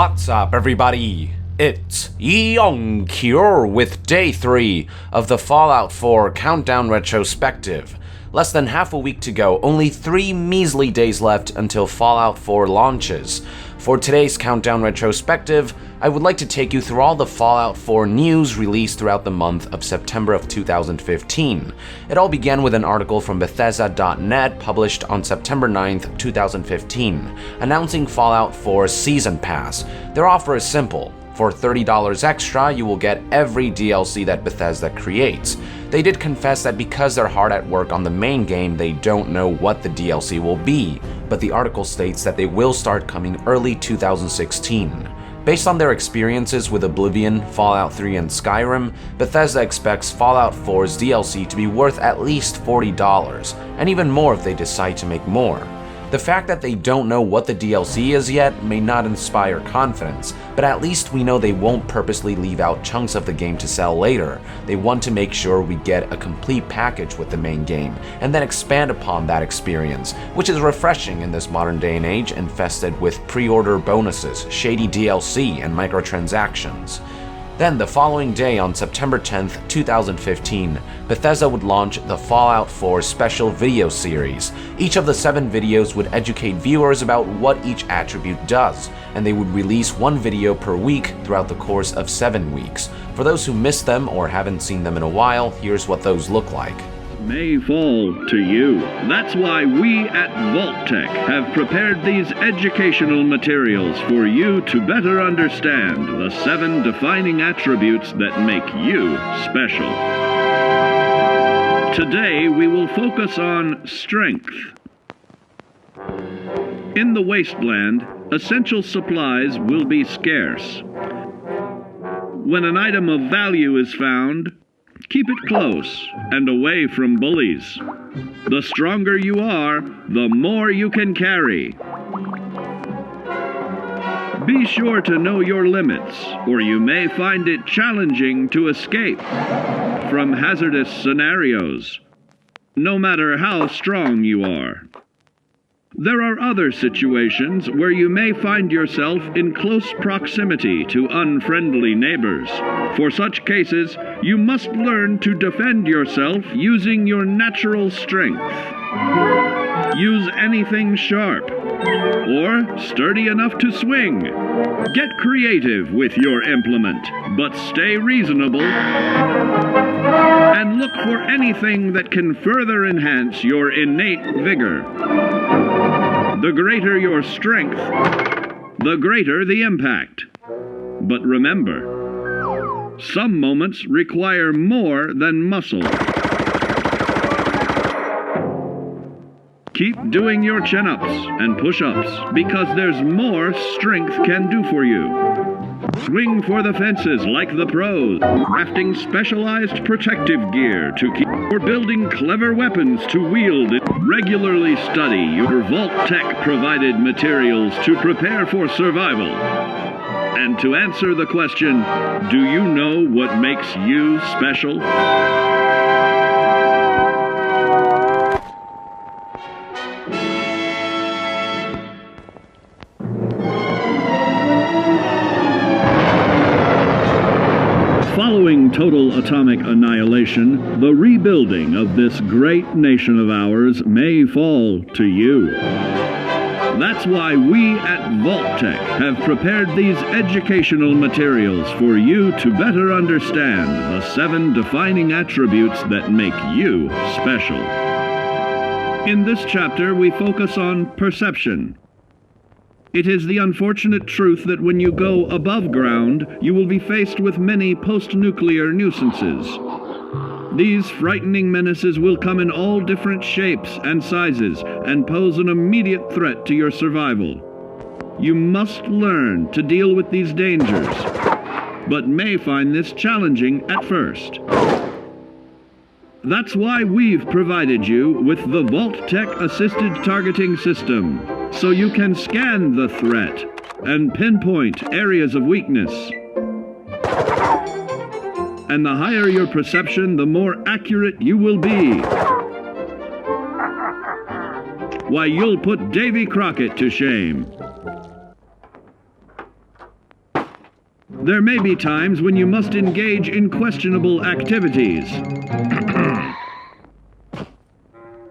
What's up, everybody? It's Young Cure with Day 3 of the Fallout 4 Countdown Retrospective. Less than half a week to go, only 3 measly days left until Fallout 4 launches. For today's Countdown Retrospective, I would like to take you through all the Fallout 4 news released throughout the month of September of 2015. It all began with an article from Bethesda.net published on September 9th, 2015, announcing Fallout 4's Season Pass. Their offer is simple. For $30 extra, you will get every DLC that Bethesda creates. They did confess that because they're hard at work on the main game, they don't know what the DLC will be, but the article states that they will start coming early 2016. Based on their experiences with Oblivion, Fallout 3, and Skyrim, Bethesda expects Fallout 4's DLC to be worth at least $40, and even more if they decide to make more. The fact that they don't know what the DLC is yet may not inspire confidence, but at least we know they won't purposely leave out chunks of the game to sell later. They want to make sure we get a complete package with the main game, and then expand upon that experience, which is refreshing in this modern day and age infested with pre-order bonuses, shady DLC, and microtransactions. Then, the following day on September 10th, 2015, Bethesda would launch the Fallout 4 special video series. Each of the 7 videos would educate viewers about what each attribute does, and they would release 1 video per week throughout the course of 7 weeks. For those who missed them or haven't seen them in a while, here's what those look like. May fall to you. That's why we at Vault-Tec have prepared these educational materials for you to better understand the 7 defining attributes that make you special. Today we will focus on strength. In the wasteland, essential supplies will be scarce. When an item of value is found, keep it close and away from bullies. The stronger you are, the more you can carry. Be sure to know your limits, or you may find it challenging to escape from hazardous scenarios, no matter how strong you are. There are other situations where you may find yourself in close proximity to unfriendly neighbors. For such cases, you must learn to defend yourself using your natural strength. Use anything sharp or sturdy enough to swing. Get creative with your implement, but stay reasonable and look for anything that can further enhance your innate vigor. The greater your strength, the greater the impact. But remember, some moments require more than muscle. Keep doing your chin-ups and push-ups because there's more strength can do for you. Swing for the fences like the pros, crafting specialized protective gear to keep, or building clever weapons to wield. Regularly study your Vault-Tec provided materials to prepare for survival. And to answer the question, do you know what makes you special? Following total atomic annihilation, the rebuilding of this great nation of ours may fall to you. That's why we at Vault-Tec have prepared these educational materials for you to better understand the 7 defining attributes that make you special. In this chapter, we focus on perception. It is the unfortunate truth that when you go above ground, you will be faced with many post-nuclear nuisances. These frightening menaces will come in all different shapes and sizes and pose an immediate threat to your survival. You must learn to deal with these dangers, but may find this challenging at first. That's why we've provided you with the Vault-Tec Assisted Targeting System, so you can scan the threat and pinpoint areas of weakness. And the higher your perception, the more accurate you will be. Why, you'll put Davy Crockett to shame. There may be times when you must engage in questionable activities.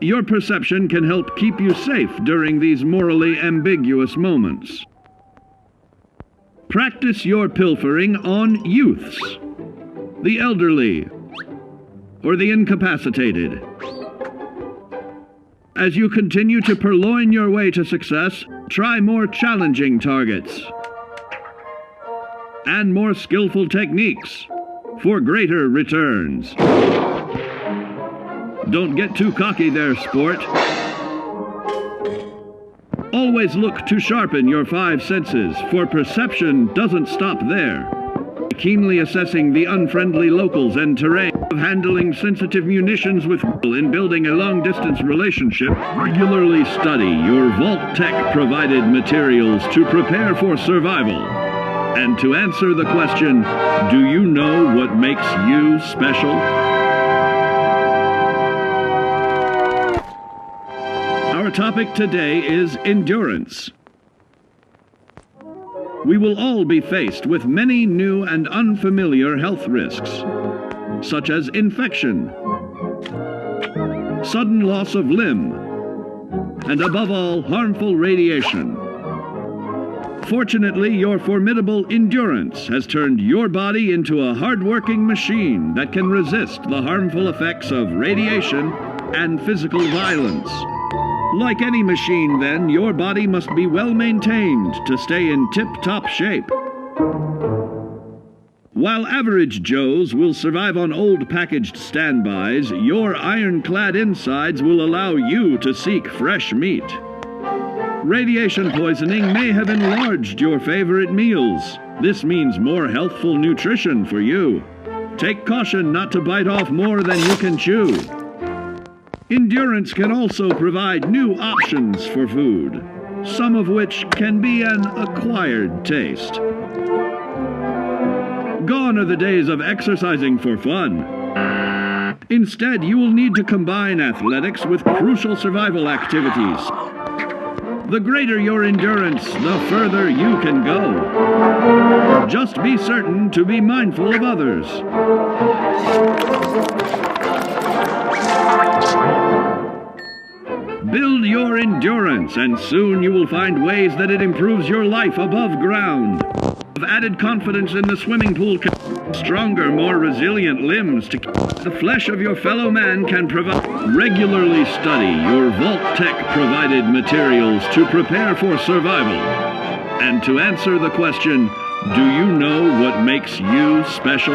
Your perception can help keep you safe during these morally ambiguous moments. Practice your pilfering on youths, the elderly, or the incapacitated. As you continue to purloin your way to success, try more challenging targets and more skillful techniques for greater returns. Don't get too cocky there, sport. Always look to sharpen your five senses, for perception doesn't stop there. Keenly assessing the unfriendly locals and terrain, of handling sensitive munitions with in building a long-distance relationship. Regularly study your Vault Tech-provided materials to prepare for survival. And to answer the question, do you know what makes you special? Our topic today is endurance. We will all be faced with many new and unfamiliar health risks, such as infection, sudden loss of limb, and above all, harmful radiation. Fortunately, your formidable endurance has turned your body into a hard-working machine that can resist the harmful effects of radiation and physical violence. Like any machine, then, your body must be well maintained to stay in tip-top shape. While average Joes will survive on old packaged standbys, your ironclad insides will allow you to seek fresh meat. Radiation poisoning may have enlarged your favorite meals. This means more healthful nutrition for you. Take caution not to bite off more than you can chew. Endurance can also provide new options for food, some of which can be an acquired taste. Gone are the days of exercising for fun. Instead, you will need to combine athletics with crucial survival activities. The greater your endurance, the further you can go. Just be certain to be mindful of others. Build your endurance, and soon you will find ways that it improves your life above ground. Of added confidence in the swimming pool, stronger, more resilient limbs to the flesh of your fellow man can provide. Regularly study your Vault Tech-provided materials to prepare for survival. And to answer the question, do you know what makes you special?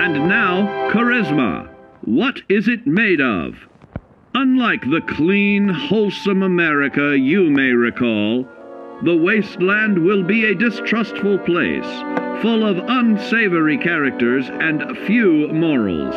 And now, charisma. What is it made of? Unlike the clean, wholesome America you may recall, the wasteland will be a distrustful place, full of unsavory characters and few morals.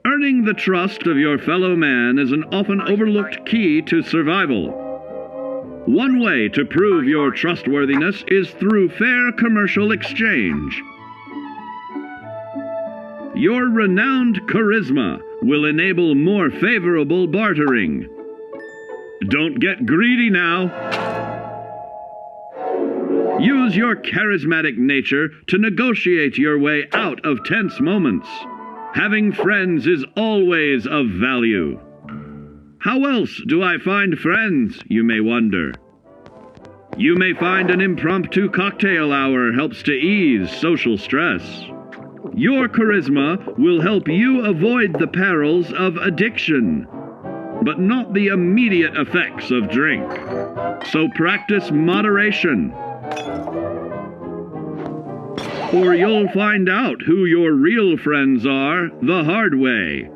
Earning the trust of your fellow man is an often overlooked key to survival. One way to prove your trustworthiness is through fair commercial exchange. Your renowned charisma will enable more favorable bartering. Don't get greedy now. Use your charismatic nature to negotiate your way out of tense moments. Having friends is always of value. How else do I find friends, you may wonder? You may find an impromptu cocktail hour helps to ease social stress. Your charisma will help you avoid the perils of addiction, but not the immediate effects of drink. So practice moderation, or you'll find out who your real friends are the hard way.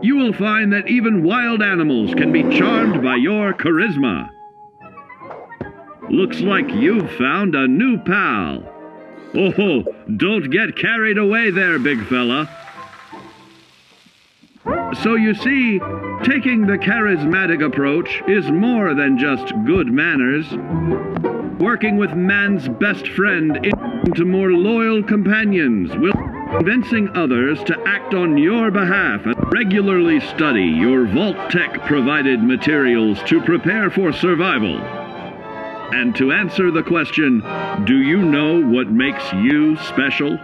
You will find that even wild animals can be charmed by your charisma. Looks like you've found a new pal. Oh, don't get carried away there, big fella. So you see, taking the charismatic approach is more than just good manners. Working with man's best friend in to more loyal companions, will convincing others to act on your behalf and regularly study your Vault-Tec provided materials to prepare for survival. And to answer the question, do you know what makes you special?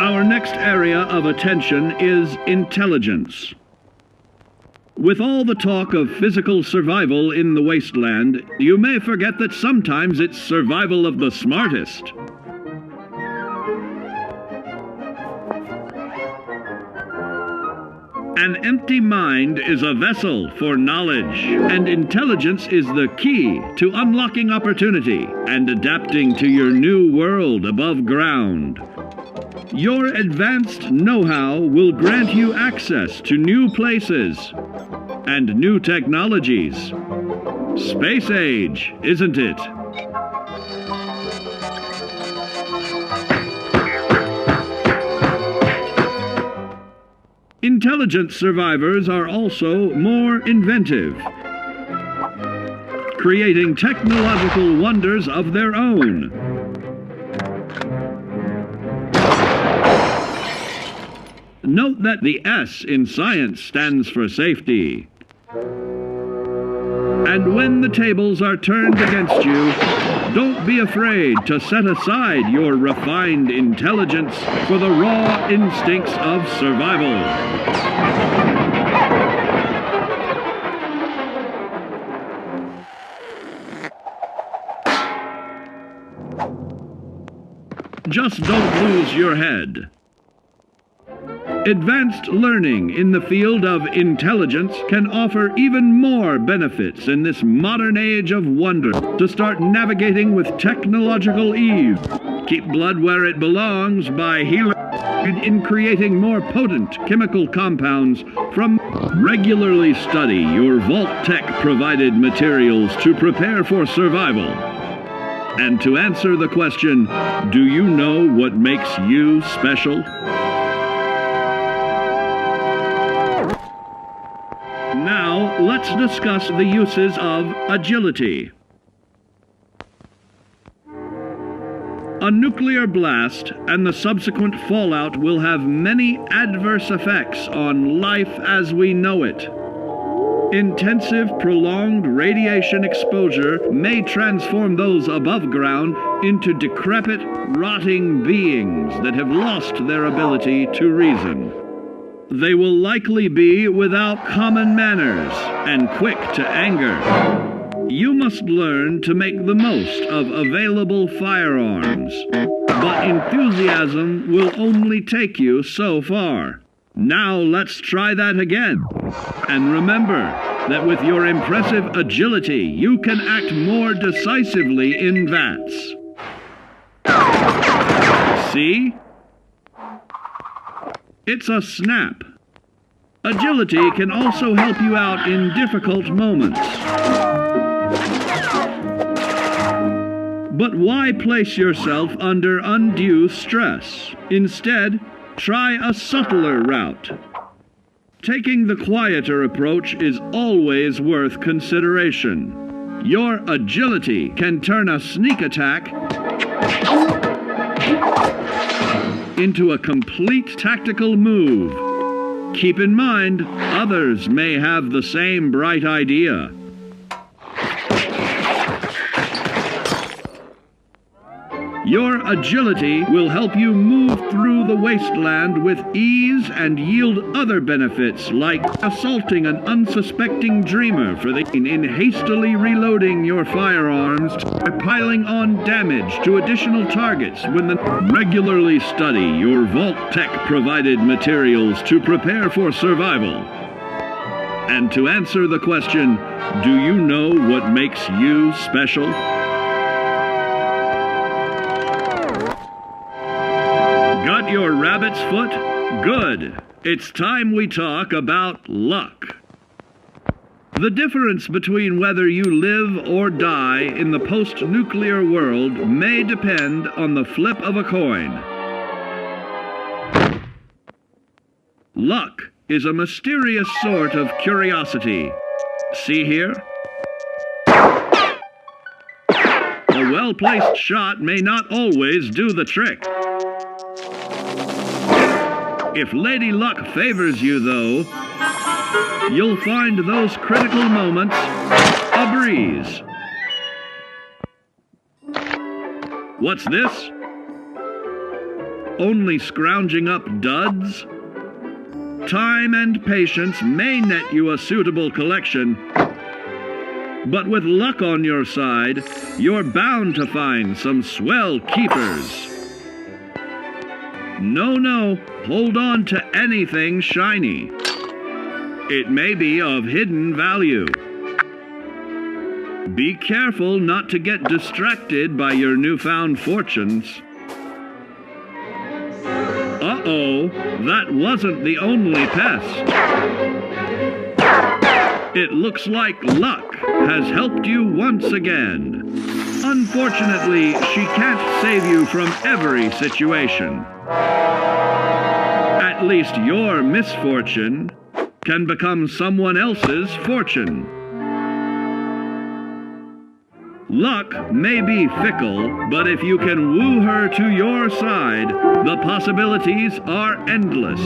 Our next area of attention is intelligence. With all the talk of physical survival in the wasteland, you may forget that sometimes it's survival of the smartest. An empty mind is a vessel for knowledge, and intelligence is the key to unlocking opportunity and adapting to your new world above ground. Your advanced know-how will grant you access to new places and new technologies. Space age, isn't it? Intelligent survivors are also more inventive, creating technological wonders of their own. Note that the S in science stands for safety. And when the tables are turned against you, don't be afraid to set aside your refined intelligence for the raw instincts of survival. Just don't lose your head. Advanced learning in the field of intelligence can offer even more benefits in this modern age of wonder. To start navigating with technological ease, keep blood where it belongs by healing in creating more potent chemical compounds from. Regularly study your Vault-Tec provided materials to prepare for survival. And to answer the question, do you know what makes you special? Now, let's discuss the uses of agility. A nuclear blast and the subsequent fallout will have many adverse effects on life as we know it. Intensive, prolonged radiation exposure may transform those above ground into decrepit, rotting beings that have lost their ability to reason. They will likely be without common manners and quick to anger. You must learn to make the most of available firearms, but enthusiasm will only take you so far. Now let's try that again. And remember that with your impressive agility, you can act more decisively in VATS. See? It's a snap. Agility can also help you out in difficult moments. But why place yourself under undue stress? Instead, try a subtler route. Taking the quieter approach is always worth consideration. Your agility can turn a sneak attack into a complete tactical move. Keep in mind, others may have the same bright idea. Your agility will help you move through the wasteland with ease and yield other benefits like assaulting an unsuspecting dreamer in hastily reloading your firearms by piling on damage to additional targets when regularly study your Vault-Tec provided materials to prepare for survival. And to answer the question, do you know what makes you special? Got your rabbit's foot? Good. It's time we talk about luck. The difference between whether you live or die in the post-nuclear world may depend on the flip of a coin. Luck is a mysterious sort of curiosity. See here? well-placed shot may not always do the trick. If Lady Luck favors you, though, you'll find those critical moments a breeze. What's this? Only scrounging up duds? Time and patience may net you a suitable collection, but with luck on your side, you're bound to find some swell keepers. No, hold on to anything shiny. It may be of hidden value. Be careful not to get distracted by your newfound fortunes. Uh-oh, that wasn't the only pest. It looks like luck has helped you once again. Unfortunately, she can't save you from every situation. At least your misfortune can become someone else's fortune. Luck may be fickle, but if you can woo her to your side, the possibilities are endless.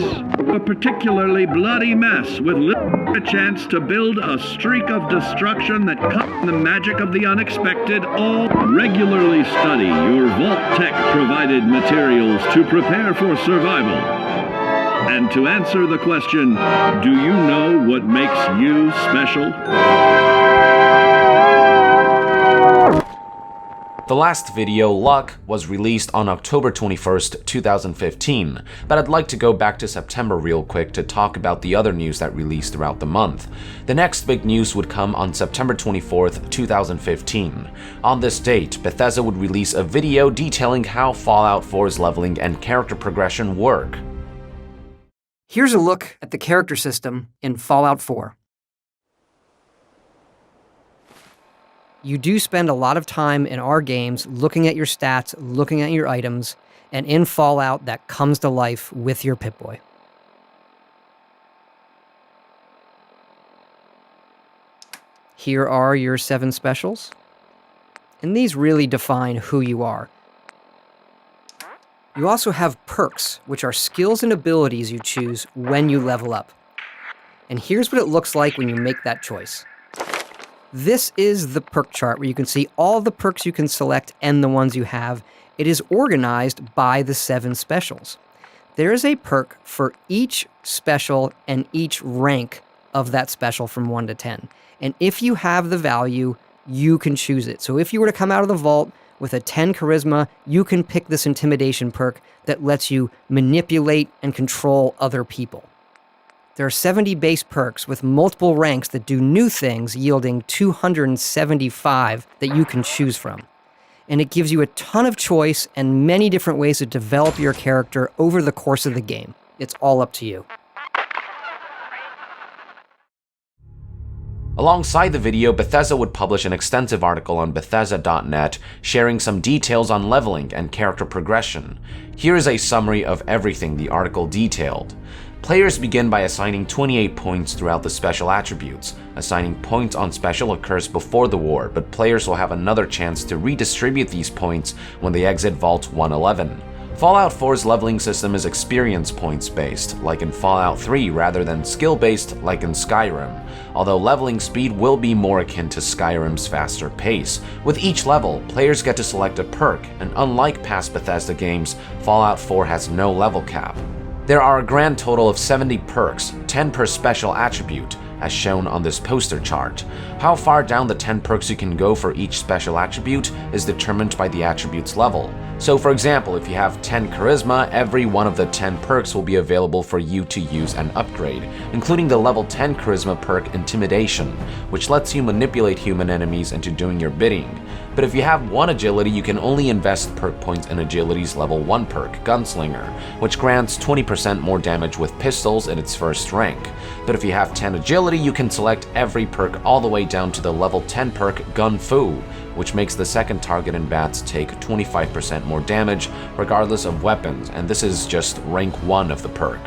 A particularly bloody mess with a chance to build a streak of destruction that cuts the magic of the unexpected. All regularly study your Vault Tech provided materials to prepare for survival. And to answer the question, do you know what makes you special? The last video, Luck, was released on October 21st, 2015, but I'd like to go back to September real quick to talk about the other news that released throughout the month. The next big news would come on September 24th, 2015. On this date, Bethesda would release a video detailing how Fallout 4's leveling and character progression work. Here's a look at the character system in Fallout 4. You do spend a lot of time in our games looking at your stats, looking at your items, and in Fallout that comes to life with your Pip-Boy. Here are your 7 specials, and these really define who you are. You also have perks, which are skills and abilities you choose when you level up. And here's what it looks like when you make that choice. This is the perk chart where you can see all the perks you can select and the ones you have. It is organized by the 7 specials. There is a perk for each special and each rank of that special from 1 to 10. And if you have the value, you can choose it. So if you were to come out of the vault with a 10 charisma, you can pick this intimidation perk that lets you manipulate and control other people. There are 70 base perks with multiple ranks that do new things, yielding 275 that you can choose from. And it gives you a ton of choice and many different ways to develop your character over the course of the game. It's all up to you. Alongside the video, Bethesda would publish an extensive article on Bethesda.net sharing some details on leveling and character progression. Here is a summary of everything the article detailed. Players begin by assigning 28 points throughout the special attributes. Assigning points on special occurs before the war, but players will have another chance to redistribute these points when they exit Vault 111. Fallout 4's leveling system is experience points based, like in Fallout 3, rather than skill based, like in Skyrim. Although leveling speed will be more akin to Skyrim's faster pace. With each level, players get to select a perk, and unlike past Bethesda games, Fallout 4 has no level cap. There are a grand total of 70 perks, 10 per special attribute, as shown on this poster chart. How far down the 10 perks you can go for each special attribute is determined by the attribute's level. So for example, if you have 10 charisma, every one of the 10 perks will be available for you to use and upgrade, including the level 10 charisma perk Intimidation, which lets you manipulate human enemies into doing your bidding. But if you have 1 agility, you can only invest perk points in agility's level 1 perk, Gunslinger, which grants 20% more damage with pistols in its first rank. But if you have 10 agility, you can select every perk all the way down to the level 10 perk, Gun Fu, which makes the second target in bats take 25% more damage regardless of weapons, and this is just rank 1 of the perk.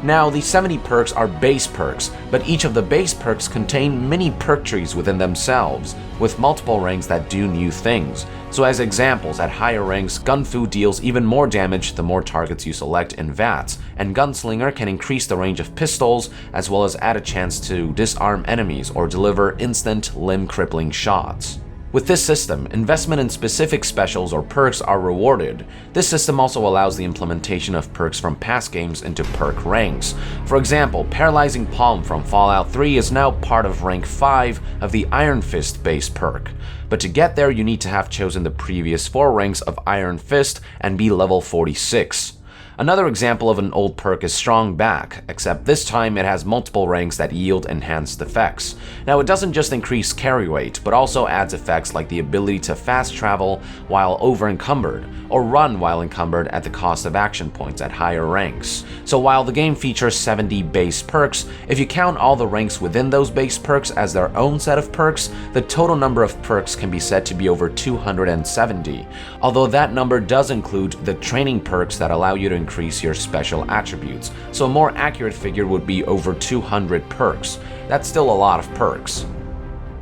Now, the 70 perks are base perks, but each of the base perks contain mini perk trees within themselves, with multiple ranks that do new things. So as examples, at higher ranks, Gunfu deals even more damage the more targets you select in VATS, and Gunslinger can increase the range of pistols, as well as add a chance to disarm enemies or deliver instant limb-crippling shots. With this system, investment in specific specials or perks are rewarded. This system also allows the implementation of perks from past games into perk ranks. For example, Paralyzing Palm from Fallout 3 is now part of rank 5 of the Iron Fist base perk. But to get there, you need to have chosen the previous 4 ranks of Iron Fist and be level 46. Another example of an old perk is Strong Back, except this time it has multiple ranks that yield enhanced effects. Now, it doesn't just increase carry weight, but also adds effects like the ability to fast travel while over-encumbered, or run while encumbered at the cost of action points at higher ranks. So while the game features 70 base perks, if you count all the ranks within those base perks as their own set of perks, the total number of perks can be said to be over 270, although that number does include the training perks that allow you to increase your special attributes, so a more accurate figure would be over 200 perks. That's still a lot of perks.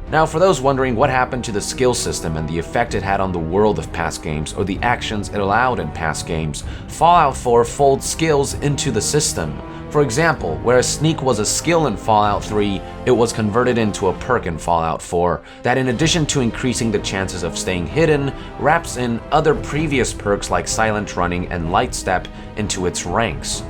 Now, for those wondering what happened to the skill system and the effect it had on the world of past games or the actions it allowed in past games, Fallout 4 folds skills into the system. For example, whereas Sneak was a skill in Fallout 3, it was converted into a perk in Fallout 4 that, in addition to increasing the chances of staying hidden, wraps in other previous perks like Silent Running and Light Step into its ranks.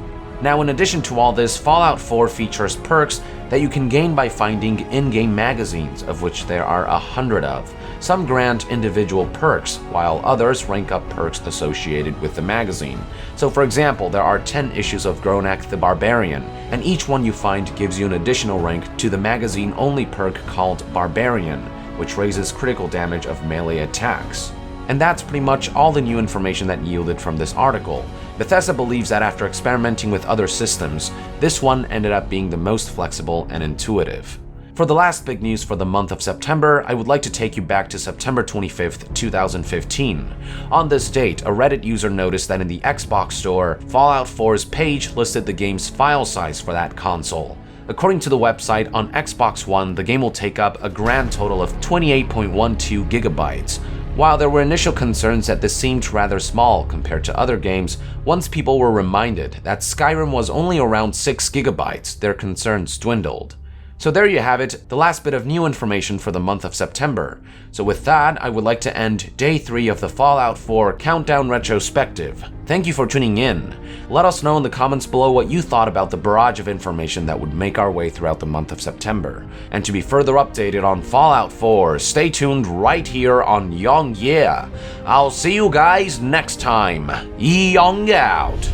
Now, in addition to all this, Fallout 4 features perks that you can gain by finding in-game magazines, of which there are 100 of. Some grant individual perks, while others rank up perks associated with the magazine. So for example, there are 10 issues of Gronak the Barbarian, and each one you find gives you an additional rank to the magazine-only perk called Barbarian, which raises critical damage of melee attacks. And that's pretty much all the new information that yielded from this article. Bethesda believes that after experimenting with other systems, this one ended up being the most flexible and intuitive. For the last big news for the month of September, I would like to take you back to September 25th, 2015. On this date, a Reddit user noticed that in the Xbox store, Fallout 4's page listed the game's file size for that console. According to the website, on Xbox One, the game will take up a grand total of 28.12 gigabytes. While there were initial concerns that this seemed rather small compared to other games, once people were reminded that Skyrim was only around 6 gigabytes, their concerns dwindled. So there you have it, the last bit of new information for the month of September. So with that, I would like to end Day 3 of the Fallout 4 Countdown Retrospective. Thank you for tuning in. Let us know in the comments below what you thought about the barrage of information that would make our way throughout the month of September. And to be further updated on Fallout 4, stay tuned right here on Young Yeah. I'll see you guys next time. Young out.